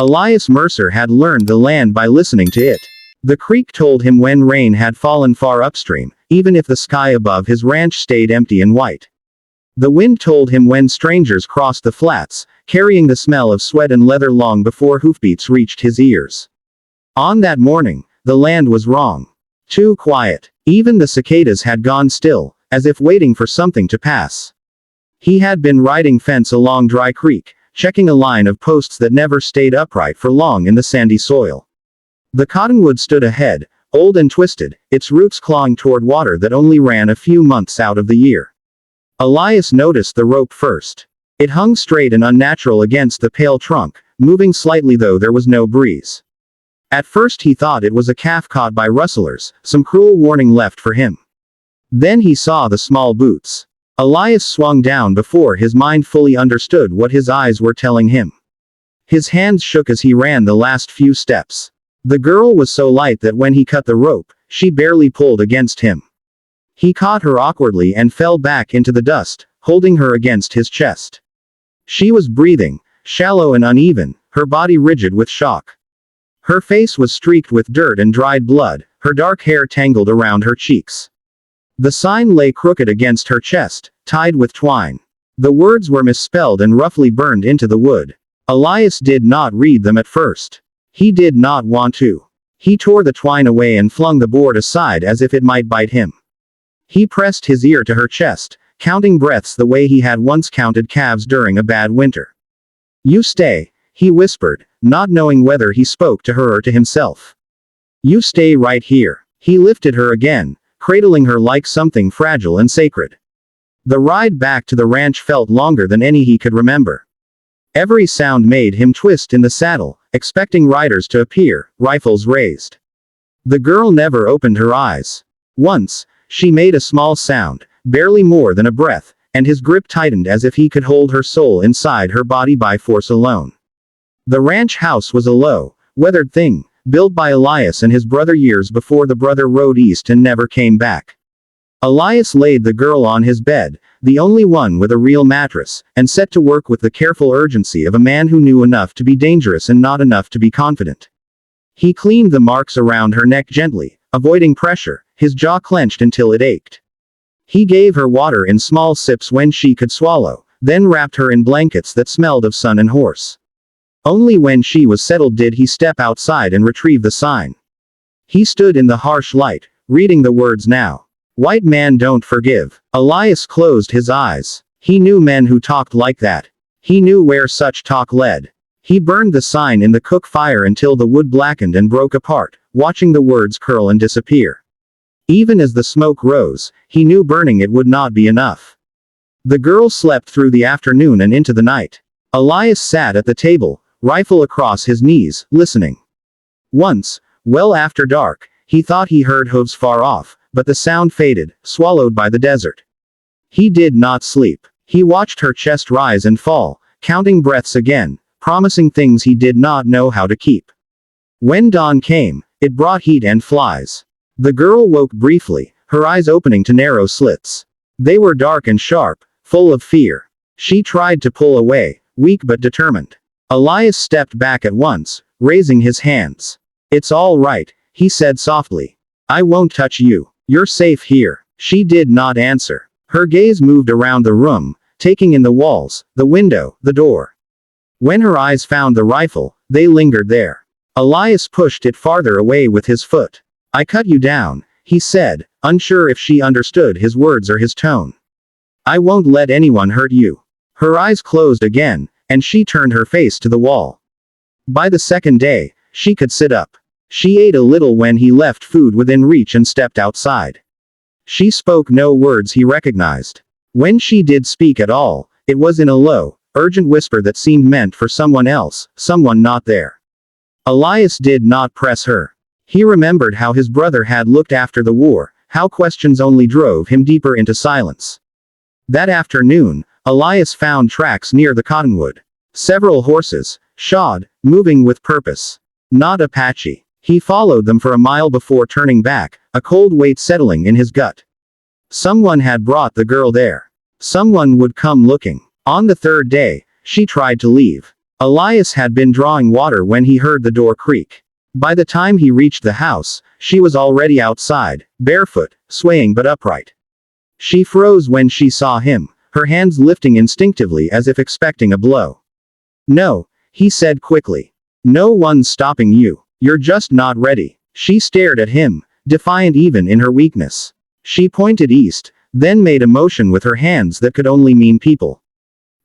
Elias Mercer had learned the land by listening to it. The creek told him when rain had fallen far upstream, even if the sky above his ranch stayed empty and white. The wind told him when strangers crossed the flats, carrying the smell of sweat and leather long before hoofbeats reached his ears. On that morning, the land was wrong. Too quiet. Even the cicadas had gone still, as if waiting for something to pass. He had been riding fence along Dry Creek, checking a line of posts that never stayed upright for long in the sandy soil. The cottonwood stood ahead, old and twisted, its roots clawing toward water that only ran a few months out of the year. Elias noticed the rope first. It hung straight and unnatural against the pale trunk, moving slightly though there was no breeze. At first he thought it was a calf caught by rustlers, some cruel warning left for him. Then he saw the small boots. Elias swung down before his mind fully understood what his eyes were telling him. His hands shook as he ran the last few steps. The girl was so light that when he cut the rope, she barely pulled against him. He caught her awkwardly and fell back into the dust, holding her against his chest. She was breathing, shallow and uneven, her body rigid with shock. Her face was streaked with dirt and dried blood, her dark hair tangled around her cheeks. The sign lay crooked against her chest, tied with twine. The words were misspelled and roughly burned into the wood. Elias did not read them at first. He did not want to. He tore the twine away and flung the board aside as if it might bite him. He pressed his ear to her chest, counting breaths the way he had once counted calves during a bad winter. "You stay," he whispered, not knowing whether he spoke to her or to himself. "You stay right here." He lifted her again, cradling her like something fragile and sacred. The ride back to the ranch felt longer than any he could remember. Every sound made him twist in the saddle, expecting riders to appear, rifles raised. The girl never opened her eyes. Once, she made a small sound, barely more than a breath, and his grip tightened as if he could hold her soul inside her body by force alone. The ranch house was a low, weathered thing, built by Elias and his brother years before the brother rode east and never came back. Elias laid the girl on his bed, the only one with a real mattress, and set to work with the careful urgency of a man who knew enough to be dangerous and not enough to be confident. He cleaned the marks around her neck gently, avoiding pressure, his jaw clenched until it ached. He gave her water in small sips when she could swallow, then wrapped her in blankets that smelled of sun and horse. Only when she was settled did he step outside and retrieve the sign. He stood in the harsh light, reading the words now. "White man don't forgive." Elias closed his eyes. He knew men who talked like that. He knew where such talk led. He burned the sign in the cook fire until the wood blackened and broke apart, watching the words curl and disappear. Even as the smoke rose, he knew burning it would not be enough. The girl slept through the afternoon and into the night. Elias sat at the table, rifle across his knees, listening. Once, well after dark, he thought he heard hooves far off, but the sound faded, swallowed by the desert. He did not sleep. He watched her chest rise and fall, counting breaths again, promising things he did not know how to keep. When dawn came, it brought heat and flies. The girl woke briefly, her eyes opening to narrow slits. They were dark and sharp, full of fear. She tried to pull away, weak but determined. Elias stepped back at once, raising his hands. "It's all right," he said softly. "I won't touch you. You're safe here." She did not answer. Her gaze moved around the room, taking in the walls, the window, the door. When her eyes found the rifle, they lingered there. Elias pushed it farther away with his foot. "I cut you down," he said, unsure if she understood his words or his tone. "I won't let anyone hurt you." Her eyes closed again, and she turned her face to the wall. By the second day, she could sit up. She ate a little when he left food within reach and stepped outside. She spoke no words he recognized. When she did speak at all, it was in a low, urgent whisper that seemed meant for someone else, someone not there. Elias did not press her. He remembered how his brother had looked after the war, how questions only drove him deeper into silence. That afternoon, Elias found tracks near the cottonwood. Several horses, shod, moving with purpose. Not Apache. He followed them for a mile before turning back, a cold weight settling in his gut. Someone had brought the girl there. Someone would come looking. On the third day, she tried to leave. Elias had been drawing water when he heard the door creak. By the time he reached the house, she was already outside, barefoot, swaying but upright. She froze when she saw him, her hands lifting instinctively as if expecting a blow. "No," he said quickly. "No one's stopping you. You're just not ready." She stared at him, defiant even in her weakness. She pointed east, then made a motion with her hands that could only mean people.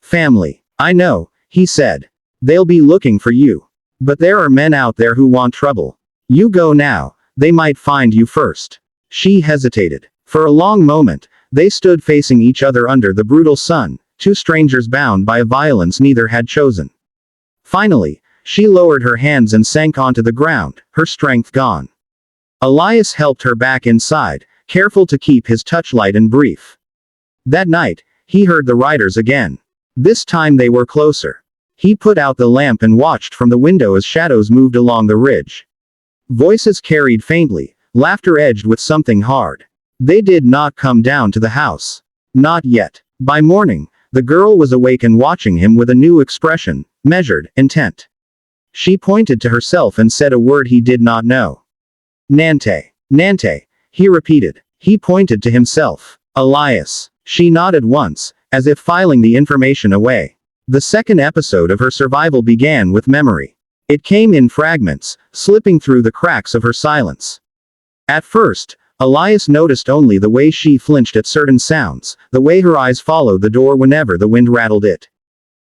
"Family. I know," he said. "They'll be looking for you. But there are men out there who want trouble. You go now, they might find you first." She hesitated. For a long moment, they stood facing each other under the brutal sun, two strangers bound by a violence neither had chosen. Finally, she lowered her hands and sank onto the ground, her strength gone. Elias helped her back inside, careful to keep his touch light and brief. That night, he heard the riders again. This time they were closer. He put out the lamp and watched from the window as shadows moved along the ridge. Voices carried faintly, laughter edged with something hard. They did not come down to the house. Not yet. By morning, the girl was awake and watching him with a new expression, measured, intent. She pointed to herself and said a word he did not know. "Nante. Nante," he repeated. He pointed to himself. "Elias." She nodded once, as if filing the information away. The second episode of her survival began with memory. It came in fragments, slipping through the cracks of her silence. At first, Elias noticed only the way she flinched at certain sounds, the way her eyes followed the door whenever the wind rattled it.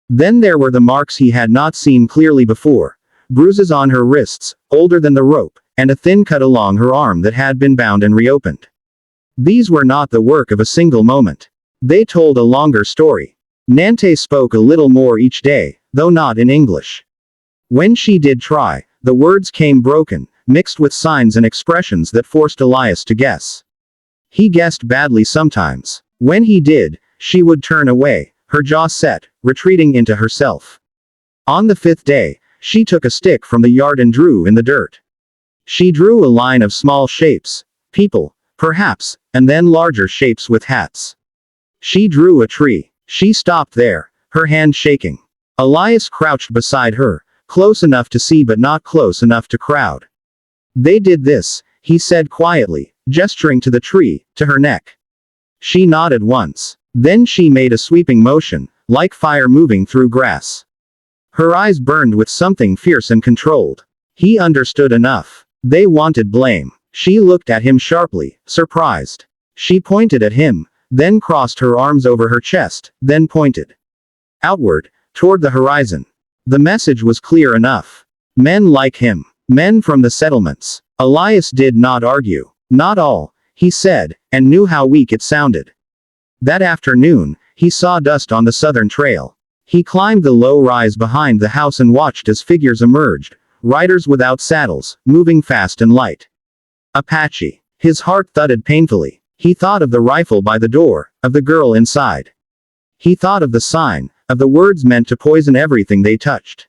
Then there were the marks he had not seen clearly before, bruises on her wrists, older than the rope, and a thin cut along her arm that had been bound and reopened. These were not the work of a single moment. They told a longer story. Nante spoke a little more each day, though not in English. When she did try, the words came broken, mixed with signs and expressions that forced Elias to guess. He guessed badly sometimes. When he did, she would turn away, her jaw set, retreating into herself. On the fifth day, she took a stick from the yard and drew in the dirt. She drew a line of small shapes, people, perhaps, and then larger shapes with hats. She drew a tree. She stopped there, her hand shaking. Elias crouched beside her, close enough to see but not close enough to crowd. "They did this," he said quietly, gesturing to the tree, to her neck. She nodded once. Then she made a sweeping motion, like fire moving through grass. Her eyes burned with something fierce and controlled. He understood enough. They wanted blame. She looked at him sharply, surprised. She pointed at him, then crossed her arms over her chest, then pointed outward, toward the horizon. The message was clear enough. Men like him. Men from the settlements. Elias did not argue. "Not all," he said, and knew how weak it sounded. That afternoon, he saw dust on the southern trail. He climbed the low rise behind the house and watched as figures emerged, riders without saddles, moving fast and light. Apache. His heart thudded painfully. He thought of the rifle by the door, of the girl inside. He thought of the sign, of the words meant to poison everything they touched.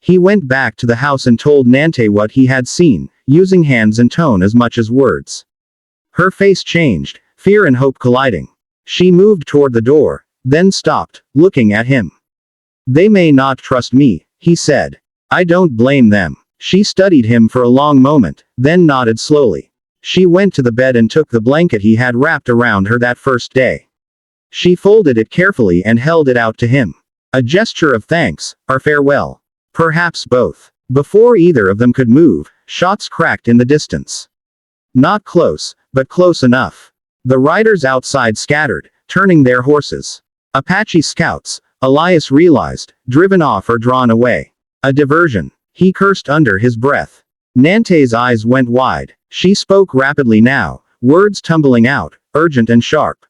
He went back to the house and told Nante what he had seen, using hands and tone as much as words. Her face changed, fear and hope colliding. She moved toward the door, then stopped, looking at him. "They may not trust me," he said. "I don't blame them." She studied him for a long moment, then nodded slowly. She went to the bed and took the blanket he had wrapped around her that first day. She folded it carefully and held it out to him. A gesture of thanks, or farewell. Perhaps both. Before either of them could move, shots cracked in the distance. Not close, but close enough. The riders outside scattered, turning their horses. Apache scouts, Elias realized, driven off or drawn away. A diversion. He cursed under his breath. Nante's eyes went wide. She spoke rapidly now, words tumbling out, urgent and sharp.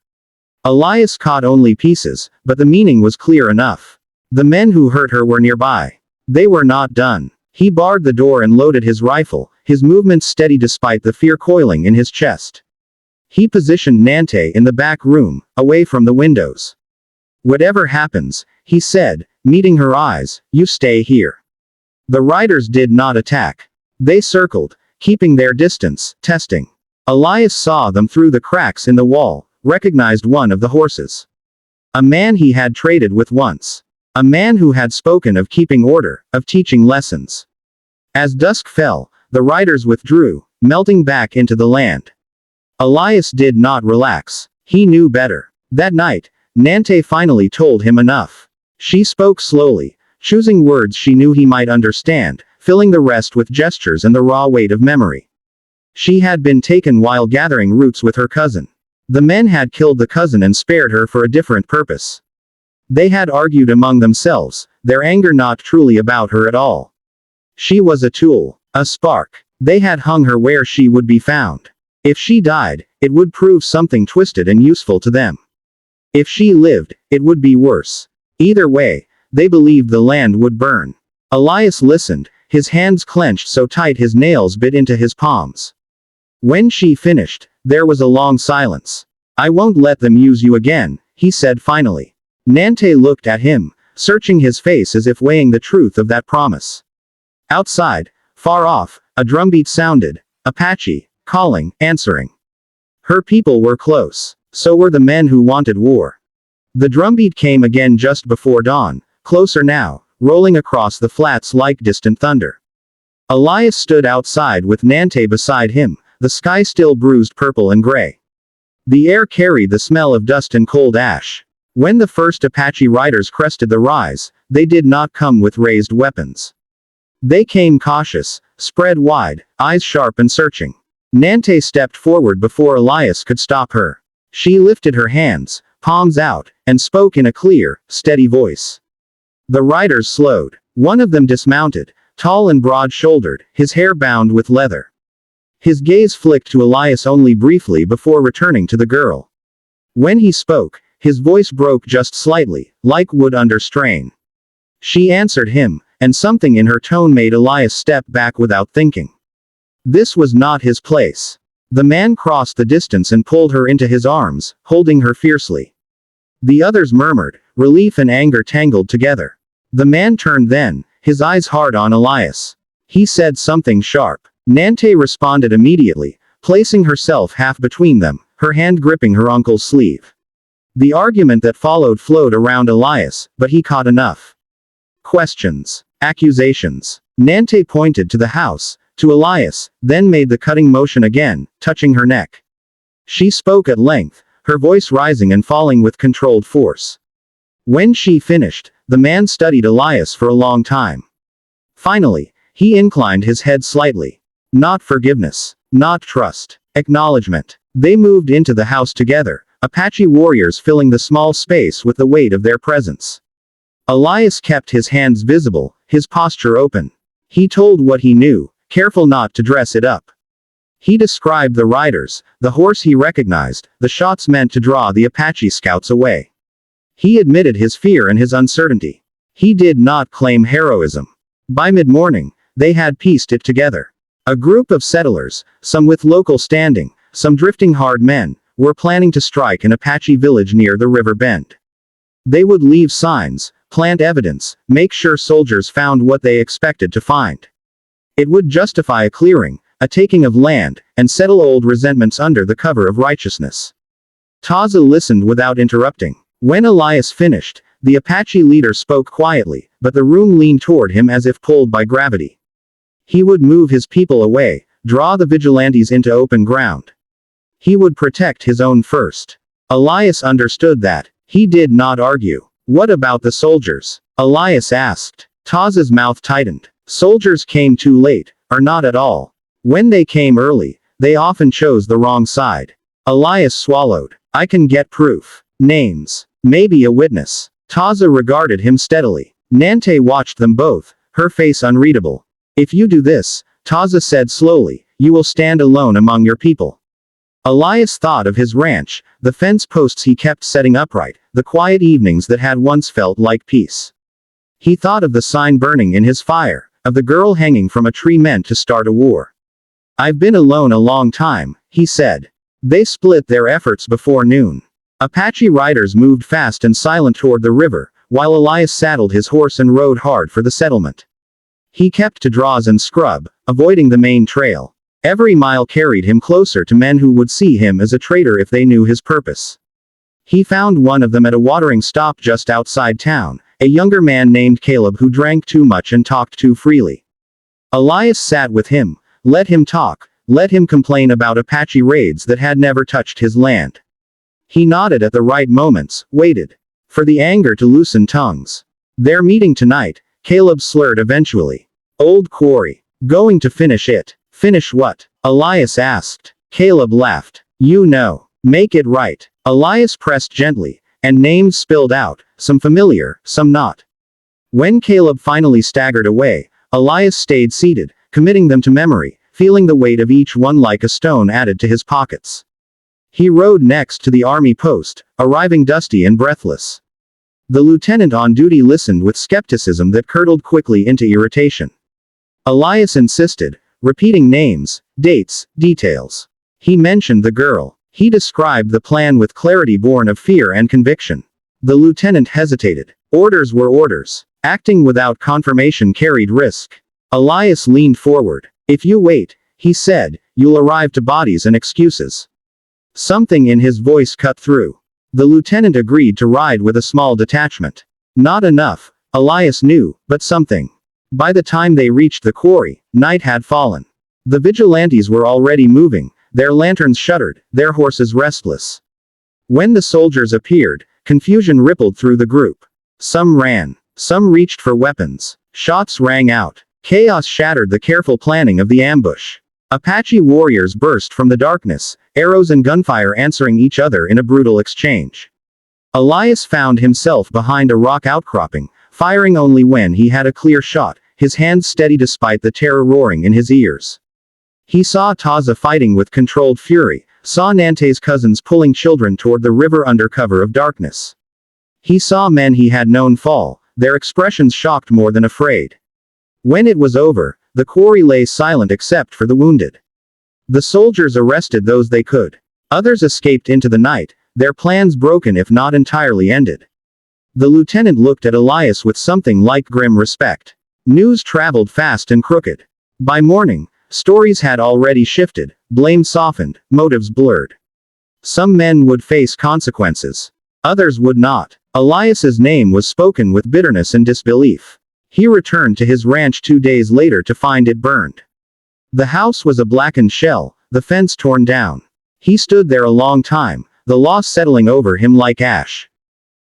Elias caught only pieces, but the meaning was clear enough. The men who hurt her were nearby. They were not done. He barred the door and loaded his rifle, his movements steady despite the fear coiling in his chest. He positioned Nante in the back room, away from the windows. "Whatever happens," he said, meeting her eyes, "you stay here." The riders did not attack. They circled, keeping their distance, testing. Elias saw them through the cracks in the wall, recognized one of the horses. A man he had traded with once. A man who had spoken of keeping order, of teaching lessons. As dusk fell, the riders withdrew, melting back into the land. Elias did not relax. He knew better. That night, Nante finally told him enough. She spoke slowly, choosing words she knew he might understand, filling the rest with gestures and the raw weight of memory. She had been taken while gathering roots with her cousin. The men had killed the cousin and spared her for a different purpose. They had argued among themselves, their anger not truly about her at all. She was a tool, a spark. They had hung her where she would be found. If she died, it would prove something twisted and useful to them. If she lived, it would be worse. Either way, they believed the land would burn. Elias listened, his hands clenched so tight his nails bit into his palms. When she finished, there was a long silence. "I won't let them use you again," he said finally. Nante looked at him, searching his face as if weighing the truth of that promise. Outside, far off, a drumbeat sounded. Apache, calling, answering. Her people were close. So were the men who wanted war. The drumbeat came again just before dawn, closer now, rolling across the flats like distant thunder. Elias stood outside with Nante beside him, the sky still bruised purple and gray. The air carried the smell of dust and cold ash. When the first Apache riders crested the rise, they did not come with raised weapons. They came cautious, spread wide, eyes sharp and searching. Nante stepped forward before Elias could stop her. She lifted her hands, palms out, and spoke in a clear, steady voice. The riders slowed. One of them dismounted, tall and broad-shouldered, his hair bound with leather. His gaze flicked to Elias only briefly before returning to the girl. When he spoke, his voice broke just slightly, like wood under strain. She answered him, and something in her tone made Elias step back without thinking. This was not his place. The man crossed the distance and pulled her into his arms, holding her fiercely. The others murmured, relief and anger tangled together. The man turned then, his eyes hard on Elias. He said something sharp. Nante responded immediately, placing herself half between them, her hand gripping her uncle's sleeve. The argument that followed flowed around Elias, but he caught enough. Questions. Accusations. Nante pointed to the house, to Elias, then made the cutting motion again, touching her neck. She spoke at length, her voice rising and falling with controlled force. When she finished, the man studied Elias for a long time. Finally, he inclined his head slightly. Not forgiveness. Not trust. Acknowledgement. They moved into the house together, Apache warriors filling the small space with the weight of their presence. Elias kept his hands visible, his posture open. He told what he knew, careful not to dress it up. He described the riders, the horse he recognized, the shots meant to draw the Apache scouts away. He admitted his fear and his uncertainty. He did not claim heroism. By mid-morning, they had pieced it together. A group of settlers, some with local standing, some drifting hard men, were planning to strike an Apache village near the river bend. They would leave signs, plant evidence, make sure soldiers found what they expected to find. It would justify a clearing, a taking of land, and settle old resentments under the cover of righteousness. Taza listened without interrupting. When Elias finished, the Apache leader spoke quietly, but the room leaned toward him as if pulled by gravity. He would move his people away, draw the vigilantes into open ground. He would protect his own first. Elias understood that. He did not argue. What about the soldiers? Elias asked. Taza's mouth tightened. Soldiers came too late, or not at all. When they came early, they often chose the wrong side. Elias swallowed. I can get proof. Names. Maybe a witness. Taza regarded him steadily. Nante watched them both, her face unreadable. If you do this, Taza said slowly, you will stand alone among your people. Elias thought of his ranch, the fence posts he kept setting upright, the quiet evenings that had once felt like peace. He thought of the sign burning in his fire, of the girl hanging from a tree meant to start a war. I've been alone a long time, he said. They split their efforts before noon. Apache riders moved fast and silent toward the river, while Elias saddled his horse and rode hard for the settlement. He kept to draws and scrub, avoiding the main trail. Every mile carried him closer to men who would see him as a traitor if they knew his purpose. He found one of them at a watering stop just outside town, a younger man named Caleb who drank too much and talked too freely. Elias sat with him, let him talk, let him complain about Apache raids that had never touched his land. He nodded at the right moments, waited for the anger to loosen tongues. They're meeting tonight, Caleb slurred eventually. Old quarry. Going to finish it. Finish what? Elias asked. Caleb laughed. You know. Make it right. Elias pressed gently, and names spilled out, some familiar, some not. When Caleb finally staggered away, Elias stayed seated, committing them to memory, feeling the weight of each one like a stone added to his pockets. He rode next to the army post, arriving dusty and breathless. The lieutenant on duty listened with skepticism that curdled quickly into irritation. Elias insisted, repeating names, dates, details. He mentioned the girl. He described the plan with clarity born of fear and conviction. The lieutenant hesitated. Orders were orders. Acting without confirmation carried risk. Elias leaned forward. If you wait, he said, you'll arrive to bodies and excuses. Something in his voice cut through. The lieutenant agreed to ride with a small detachment. Not enough, Elias knew, but something. By the time they reached the quarry, night had fallen. The vigilantes were already moving, their lanterns shuddered, their horses restless. When the soldiers appeared, confusion rippled through the group. Some ran. Some reached for weapons. Shots rang out. Chaos shattered the careful planning of the ambush. Apache warriors burst from the darkness, arrows and gunfire answering each other in a brutal exchange. Elias found himself behind a rock outcropping, firing only when he had a clear shot, his hands steady despite the terror roaring in his ears. He saw Taza fighting with controlled fury, saw Nante's cousins pulling children toward the river under cover of darkness. He saw men he had known fall, their expressions shocked more than afraid. When it was over, the quarry lay silent except for the wounded. The soldiers arrested those they could. Others escaped into the night, their plans broken if not entirely ended. The lieutenant looked at Elias with something like grim respect. News traveled fast and crooked. By morning, stories had already shifted, blame softened, motives blurred. Some men would face consequences. Others would not. Elias's name was spoken with bitterness and disbelief. He returned to his ranch 2 days later to find it burned. The house was a blackened shell, the fence torn down. He stood there a long time, the loss settling over him like ash.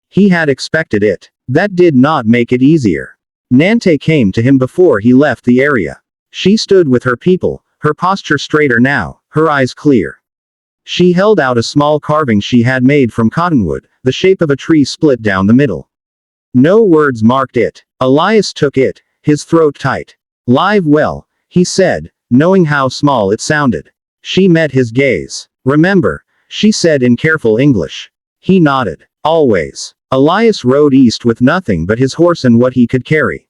He had expected it. That did not make it easier. Nante came to him before he left the area. She stood with her people, her posture straighter now, her eyes clear. She held out a small carving she had made from cottonwood, the shape of a tree split down the middle. No words marked it. Elias took it, his throat tight. Live well, he said, knowing how small it sounded. She met his gaze. Remember, she said in careful English. He nodded. Always. Elias rode east with nothing but his horse and what he could carry.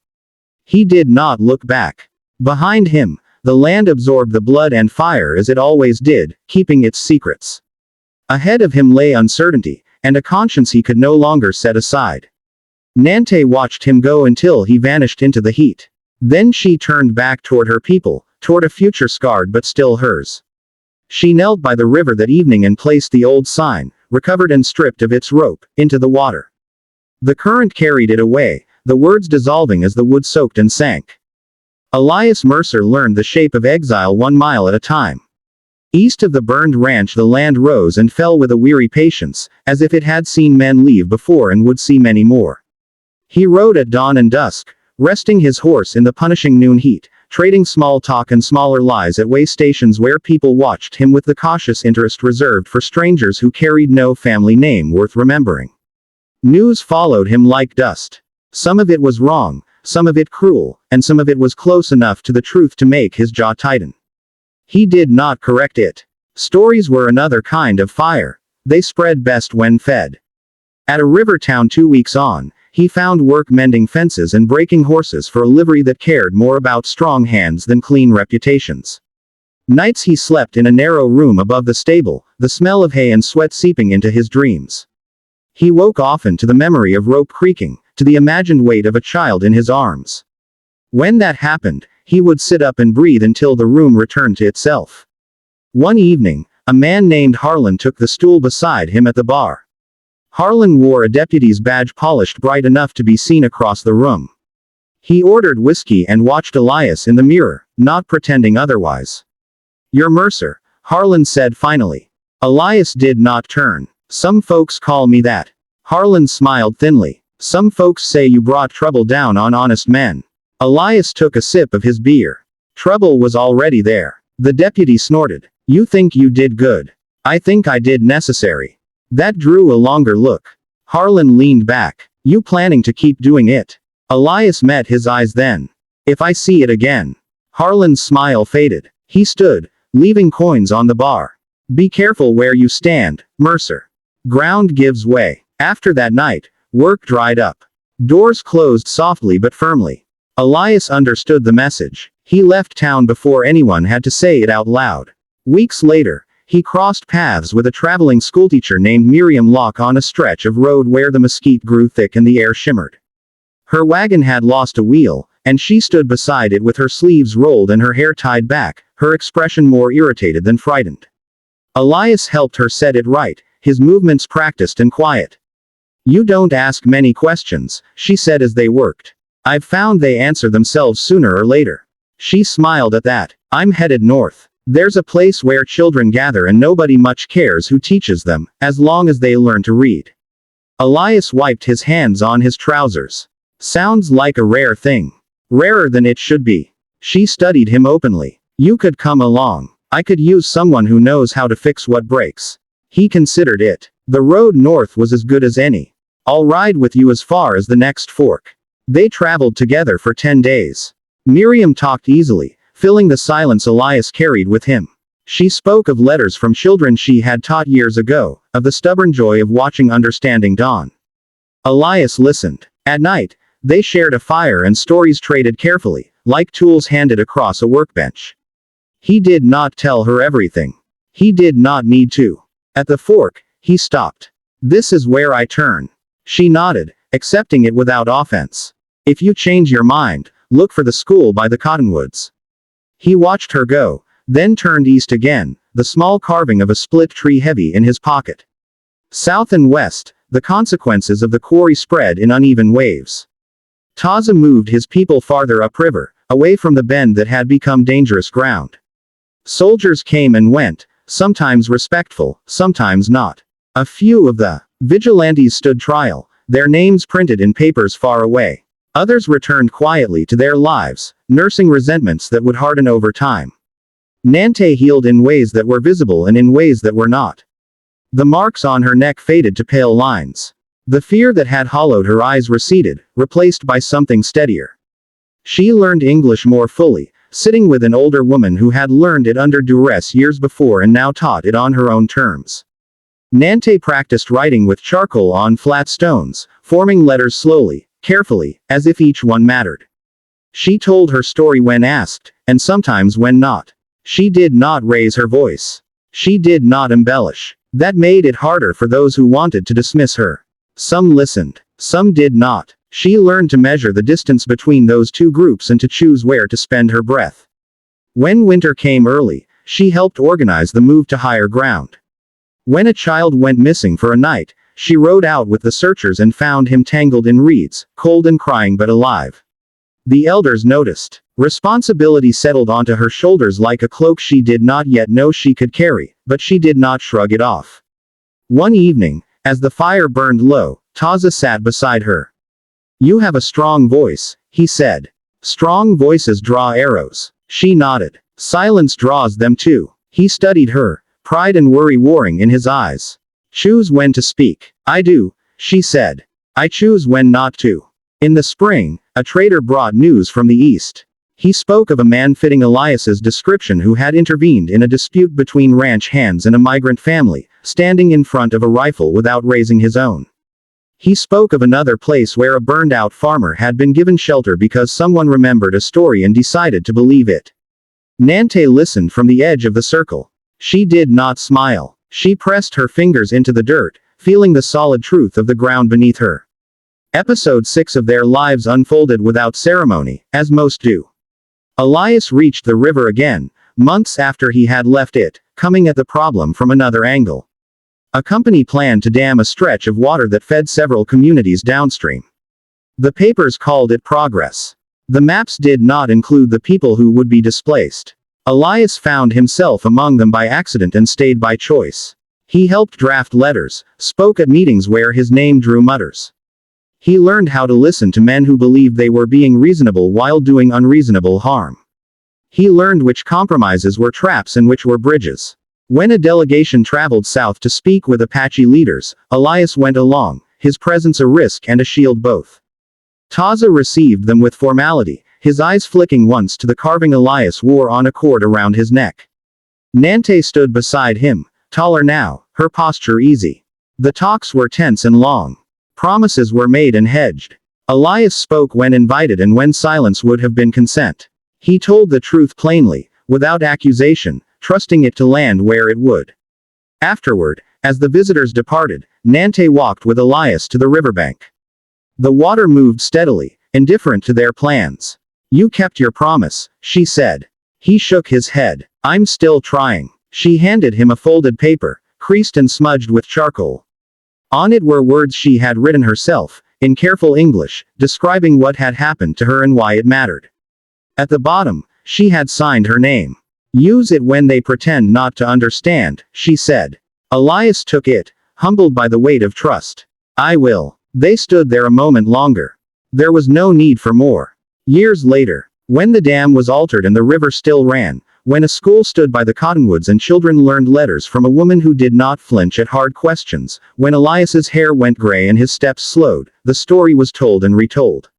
He did not look back. Behind him, the land absorbed the blood and fire as it always did, keeping its secrets. Ahead of him lay uncertainty, and a conscience he could no longer set aside. Nante watched him go until he vanished into the heat. Then she turned back toward her people, toward a future scarred but still hers. She knelt by the river that evening and placed the old sign, recovered and stripped of its rope, into the water. The current carried it away, the words dissolving as the wood soaked and sank. Elias Mercer learned the shape of exile 1 mile at a time. East of the burned ranch the land rose and fell with a weary patience, as if it had seen men leave before and would see many more. He rode at dawn and dusk, resting his horse in the punishing noon heat, trading small talk and smaller lies at way stations where people watched him with the cautious interest reserved for strangers who carried no family name worth remembering. News followed him like dust. Some of it was wrong, some of it cruel, and some of it was close enough to the truth to make his jaw tighten. He did not correct it. Stories were another kind of fire. They spread best when fed. At a river town 2 weeks on, he found work mending fences and breaking horses for a livery that cared more about strong hands than clean reputations. Nights he slept in a narrow room above the stable, the smell of hay and sweat seeping into his dreams. He woke often to the memory of rope creaking, to the imagined weight of a child in his arms. When that happened, he would sit up and breathe until the room returned to itself. One evening, a man named Harlan took the stool beside him at the bar. Harlan wore a deputy's badge polished bright enough to be seen across the room. He ordered whiskey and watched Elias in the mirror, not pretending otherwise. "You're Mercer," Harlan said finally. Elias did not turn. "Some folks call me that." Harlan smiled thinly. "Some folks say you brought trouble down on honest men." Elias took a sip of his beer. Trouble was already there. The deputy snorted. "You think you did good. I think I did necessary." That drew a longer look. Harlan leaned back. "You planning to keep doing it?" Elias met his eyes then. "If I see it again." Harlan's smile faded. He stood, leaving coins on the bar. "Be careful where you stand, Mercer." Ground gives way. After that night, work dried up. Doors closed softly but firmly. Elias understood the message. He left town before anyone had to say it out loud. Weeks later, he crossed paths with a traveling schoolteacher named Miriam Locke on a stretch of road where the mesquite grew thick and the air shimmered. Her wagon had lost a wheel, and she stood beside it with her sleeves rolled and her hair tied back, her expression more irritated than frightened. Elias helped her set it right, his movements practiced and quiet. "You don't ask many questions," she said as they worked. "I've found they answer themselves sooner or later." She smiled at that. "I'm headed north. There's a place where children gather and nobody much cares who teaches them, as long as they learn to read." Elias wiped his hands on his trousers. "Sounds like a rare thing. Rarer than it should be." She studied him openly. "You could come along. I could use someone who knows how to fix what breaks." He considered it. The road north was as good as any. "I'll ride with you as far as the next fork." They traveled together for 10 days. Miriam talked easily, filling the silence Elias carried with him. She spoke of letters from children she had taught years ago, of the stubborn joy of watching understanding dawn. Elias listened. At night, they shared a fire and stories traded carefully, like tools handed across a workbench. He did not tell her everything. He did not need to. At the fork, he stopped. "This is where I turn." She nodded, accepting it without offense. "If you change your mind, look for the school by the cottonwoods." He watched her go, then turned east again, the small carving of a split tree heavy in his pocket. South and west, the consequences of the quarry spread in uneven waves. Taza moved his people farther upriver, away from the bend that had become dangerous ground. Soldiers came and went, sometimes respectful, sometimes not. A few of the vigilantes stood trial, their names printed in papers far away. Others returned quietly to their lives, nursing resentments that would harden over time. Nante healed in ways that were visible and in ways that were not. The marks on her neck faded to pale lines. The fear that had hollowed her eyes receded, replaced by something steadier. She learned English more fully, sitting with an older woman who had learned it under duress years before and now taught it on her own terms. Nante practiced writing with charcoal on flat stones, forming letters slowly, carefully, as if each one mattered. She told her story when asked, and sometimes when not. She did not raise her voice. She did not embellish. That made it harder for those who wanted to dismiss her. Some listened. Some did not. She learned to measure the distance between those two groups and to choose where to spend her breath. When winter came early, she helped organize the move to higher ground. When a child went missing for a night, she rode out with the searchers and found him tangled in reeds, cold and crying but alive. The elders noticed. Responsibility settled onto her shoulders like a cloak she did not yet know she could carry, but she did not shrug it off. One evening, as the fire burned low, Taza sat beside her. "You have a strong voice," he said. "Strong voices draw arrows." She nodded. "Silence draws them too." He studied her, pride and worry warring in his eyes. "Choose when to speak." "I do," she said. "I choose when not to." In the spring, a trader brought news from the east. He spoke of a man fitting Elias's description who had intervened in a dispute between ranch hands and a migrant family, standing in front of a rifle without raising his own. He spoke of another place where a burned-out farmer had been given shelter because someone remembered a story and decided to believe it. Nante listened from the edge of the circle. She did not smile. She pressed her fingers into the dirt, feeling the solid truth of the ground beneath her. Episode 6 of their lives unfolded without ceremony, as most do. Elias reached the river again, months after he had left it, coming at the problem from another angle. A company planned to dam a stretch of water that fed several communities downstream. The papers called it progress. The maps did not include the people who would be displaced. Elias found himself among them by accident and stayed by choice. He helped draft letters, spoke at meetings where his name drew mutters. He learned how to listen to men who believed they were being reasonable while doing unreasonable harm. He learned which compromises were traps and which were bridges. When a delegation traveled south to speak with Apache leaders, Elias went along, his presence a risk and a shield both. Taza received them with formality, his eyes flicking once to the carving Elias wore on a cord around his neck. Nante stood beside him, taller now, her posture easy. The talks were tense and long. Promises were made and hedged. Elias spoke when invited and when silence would have been consent. He told the truth plainly, without accusation, trusting it to land where it would. Afterward, as the visitors departed, Nante walked with Elias to the riverbank. The water moved steadily, indifferent to their plans. "You kept your promise," she said. He shook his head. "I'm still trying." She handed him a folded paper, creased and smudged with charcoal. On it were words she had written herself, in careful English, describing what had happened to her and why it mattered. At the bottom, she had signed her name. "Use it when they pretend not to understand," she said. Elias took it, humbled by the weight of trust. "I will." They stood there a moment longer. There was no need for more. Years later, when the dam was altered and the river still ran, when a school stood by the cottonwoods and children learned letters from a woman who did not flinch at hard questions, when Elias's hair went gray and his steps slowed, the story was told and retold.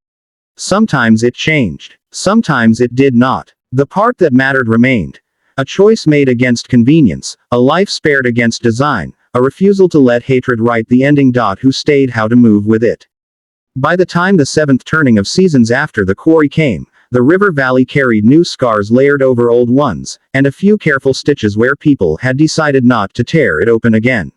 Sometimes it changed. Sometimes it did not. The part that mattered remained. A choice made against convenience, a life spared against design, a refusal to let hatred write the ending. Who stayed, how to move with it. By the time the seventh turning of seasons after the quarry came, the river valley carried new scars layered over old ones, and a few careful stitches where people had decided not to tear it open again.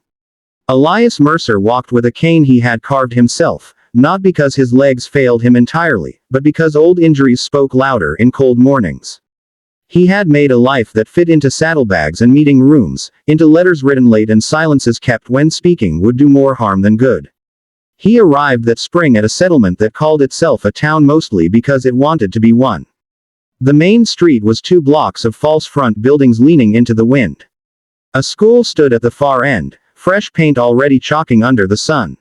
Elias Mercer walked with a cane he had carved himself, not because his legs failed him entirely, but because old injuries spoke louder in cold mornings. He had made a life that fit into saddlebags and meeting rooms, into letters written late and silences kept when speaking would do more harm than good. He arrived that spring at a settlement that called itself a town mostly because it wanted to be one. The main street was 2 blocks of false front buildings leaning into the wind. A school stood at the far end, fresh paint already chalking under the sun.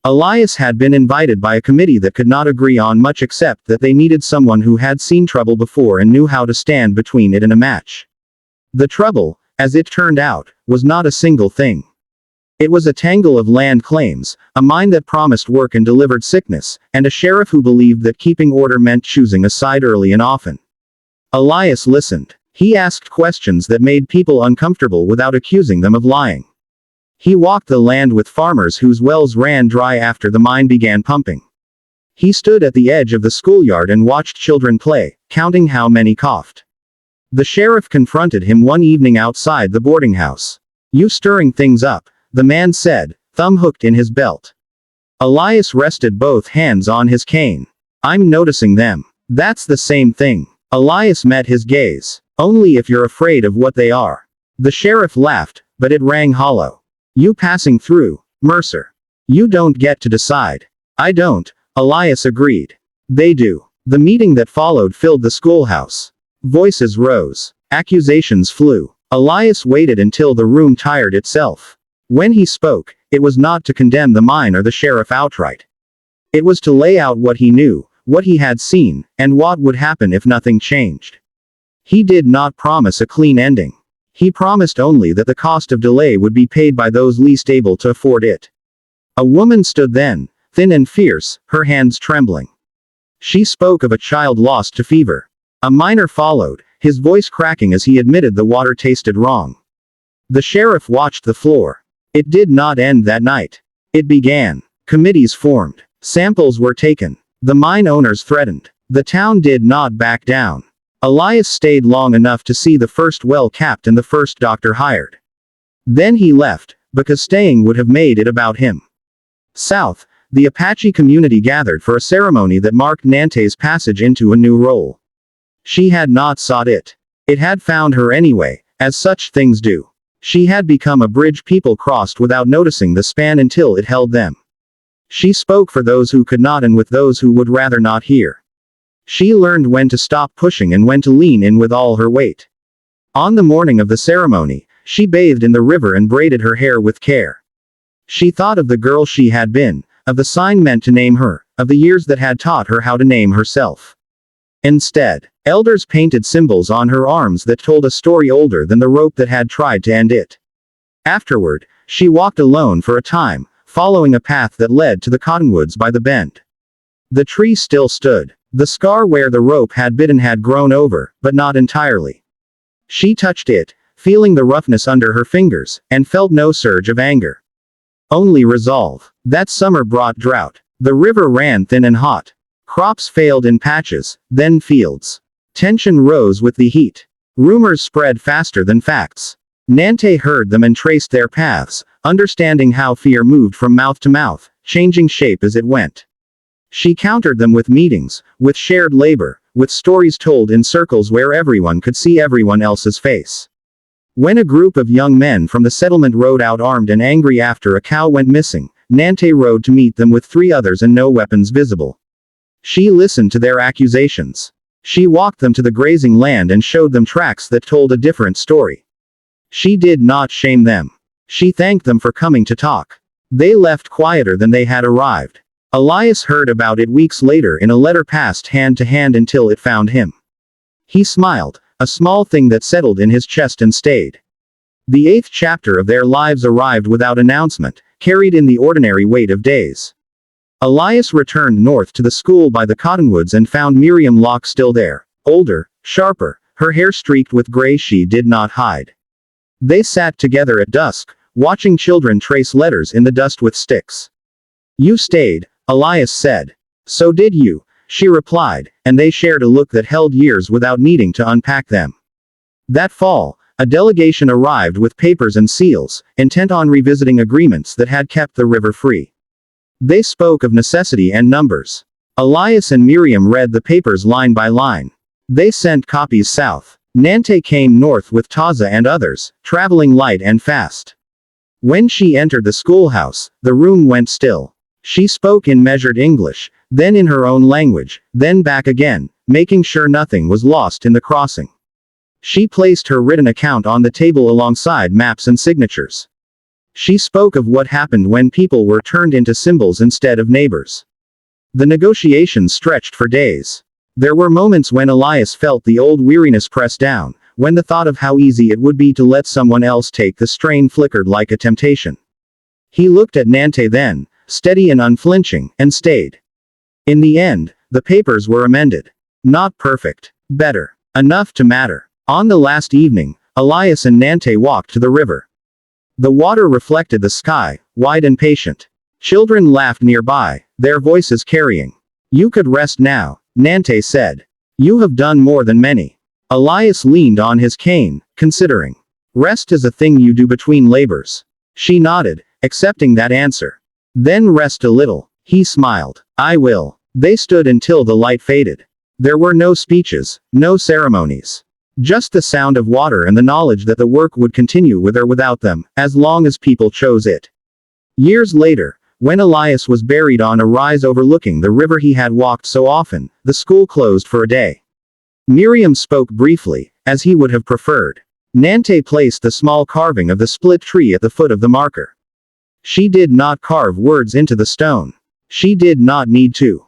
Elias had been invited by a committee that could not agree on much except that they needed someone who had seen trouble before and knew how to stand between it and a match. The trouble, as it turned out, was not a single thing. It was a tangle of land claims, a mine that promised work and delivered sickness, and a sheriff who believed that keeping order meant choosing a side early and often. Elias listened. He asked questions that made people uncomfortable without accusing them of lying. He walked the land with farmers whose wells ran dry after the mine began pumping. He stood at the edge of the schoolyard and watched children play, counting how many coughed. The sheriff confronted him one evening outside the boarding house. "You stirring things up," the man said, thumb hooked in his belt. Elias rested both hands on his cane. "I'm noticing them." "That's the same thing." Elias met his gaze. "Only if you're afraid of what they are." The sheriff laughed, but it rang hollow. "You passing through, Mercer. You don't get to decide." "I don't," Elias agreed. "They do." The meeting that followed filled the schoolhouse. Voices rose. Accusations flew. Elias waited until the room tired itself. When he spoke, it was not to condemn the mine or the sheriff outright. It was to lay out what he knew, what he had seen, and what would happen if nothing changed. He did not promise a clean ending. He promised only that the cost of delay would be paid by those least able to afford it. A woman stood then, thin and fierce, her hands trembling. She spoke of a child lost to fever. A miner followed, his voice cracking as he admitted the water tasted wrong. The sheriff watched the floor. It did not end that night. It began. Committees formed. Samples were taken. The mine owners threatened. The town did not back down. Elias stayed long enough to see the first well capped and the first doctor hired. Then he left, because staying would have made it about him. South, the Apache community gathered for a ceremony that marked Nante's passage into a new role. She had not sought it. It had found her anyway, as such things do. She had become a bridge people crossed without noticing the span until it held them. She spoke for those who could not and with those who would rather not hear. She learned when to stop pushing and when to lean in with all her weight. On the morning of the ceremony, she bathed in the river and braided her hair with care. She thought of the girl she had been, of the sign meant to name her, of the years that had taught her how to name herself. Instead, elders painted symbols on her arms that told a story older than the rope that had tried to end it. Afterward, she walked alone for a time, following a path that led to the cottonwoods by the bend. The tree still stood. The scar where the rope had bitten had grown over, but not entirely. She touched it, feeling the roughness under her fingers, and felt no surge of anger. Only resolve. That summer brought drought. The river ran thin and hot. Crops failed in patches, then fields. Tension rose with the heat. Rumors spread faster than facts. Nante heard them and traced their paths, understanding how fear moved from mouth to mouth, changing shape as it went. She countered them with meetings, with shared labor, with stories told in circles where everyone could see everyone else's face. When a group of young men from the settlement rode out armed and angry after a cow went missing, Nante rode to meet them with 3 others and no weapons visible. She listened to their accusations. She walked them to the grazing land and showed them tracks that told a different story. She did not shame them. She thanked them for coming to talk. They left quieter than they had arrived. Elias heard about it weeks later in a letter passed hand to hand until it found him. He smiled, a small thing that settled in his chest and stayed. The 8th chapter of their lives arrived without announcement, carried in the ordinary weight of days. Elias returned north to the school by the cottonwoods and found Miriam Locke still there, older, sharper, her hair streaked with gray she did not hide. They sat together at dusk, watching children trace letters in the dust with sticks. "You stayed," Elias said. "So did you," she replied, and they shared a look that held years without needing to unpack them. That fall, a delegation arrived with papers and seals, intent on revisiting agreements that had kept the river free. They spoke of necessity and numbers. Elias and Miriam read the papers line by line. They sent copies south. Nante came north with Taza and others, traveling light and fast. When she entered the schoolhouse, the room went still. She spoke in measured English, then in her own language, then back again, making sure nothing was lost in the crossing. She placed her written account on the table alongside maps and signatures. She spoke of what happened when people were turned into symbols instead of neighbors. The negotiations stretched for days. There were moments when Elias felt the old weariness press down, when the thought of how easy it would be to let someone else take the strain flickered like a temptation. He looked at Nante then, steady and unflinching, and stayed. In the end, the papers were amended. Not perfect. Better. Enough to matter. On the last evening, Elias and Nante walked to the river. The water reflected the sky, wide and patient. Children laughed nearby, their voices carrying. "You could rest now," Nante said. "You have done more than many." Elias leaned on his cane, considering. "Rest is a thing you do between labors." She nodded, accepting that answer. "Then rest a little," he smiled. "I will." They stood until the light faded. There were no speeches, no ceremonies. Just the sound of water and the knowledge that the work would continue with or without them, as long as people chose it. Years later, when Elias was buried on a rise overlooking the river he had walked so often, the school closed for a day. Miriam spoke briefly, as he would have preferred. Nante placed the small carving of the split tree at the foot of the marker. She did not carve words into the stone. She did not need to.